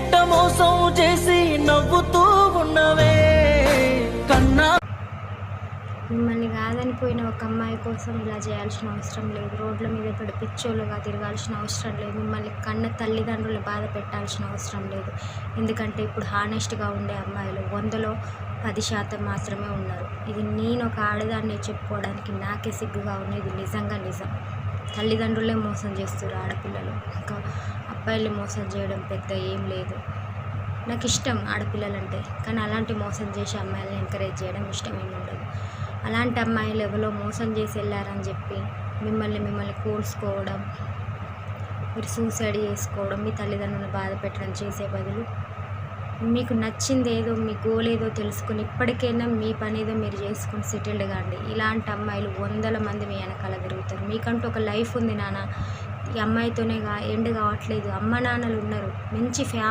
ఇట్ట మోసం చేసి నవ్వుతూ ఉన్నవే కన్నా. మిమ్మల్ని కాదని పోయిన ఒక అమ్మాయి కోసం ఇలా చేయాల్సిన అవసరం లేదు. రోడ్ల మీద పడి పిచ్చోళ్ళుగా తిరగాల్సిన అవసరం లేదు. మిమ్మల్ని కన్న తల్లిదండ్రులు బాధ పెట్టాల్సిన అవసరం లేదు. ఎందుకంటే ఇప్పుడు హానెస్ట్గా ఉండే అమ్మాయిలు 100లో 10% మాత్రమే ఉన్నారు. ఇది నేను ఒక ఆడదాన్ని చెప్పుకోవడానికి నాకే సిగ్గుగా ఉంది. ఇది నిజంగా నిజం. తల్లిదండ్రులే మోసం చేస్తారు ఆడపిల్లలు. ఇంకా అబ్బాయిల్ని మోసం చేయడం పెద్ద ఏం లేదు. నాకు ఇష్టం ఆడపిల్లలంటే, కానీ అలాంటి మోసం చేసే అమ్మాయిలను ఎంకరేజ్ చేయడం ఇష్టం ఏమి ఉండదు. అలాంటి అమ్మాయిలు ఎవరో మోసం చేసి వెళ్ళారని చెప్పి మిమ్మల్ని కూల్చుకోవడం, మీరు సూసైడ్ చేసుకోవడం, మీ తల్లిదండ్రులను బాధ పెట్టడం చేసే బదులు మీకు నచ్చింది ఏదో, మీ గోల్ ఏదో తెలుసుకుని ఇప్పటికైనా మీ పని ఏదో మీరు చేసుకుని సెటిల్డ్ కాండి. ఇలాంటి అమ్మాయిలు 100ల మంది మీ వెనకాల తిరుగుతారు. మీకంటూ ఒక లైఫ్ ఉంది నాన్న, ఈ అమ్మాయితోనే ఎండ్ కావట్లేదు. అమ్మ నాన్నలు ఉన్నారు, మంచి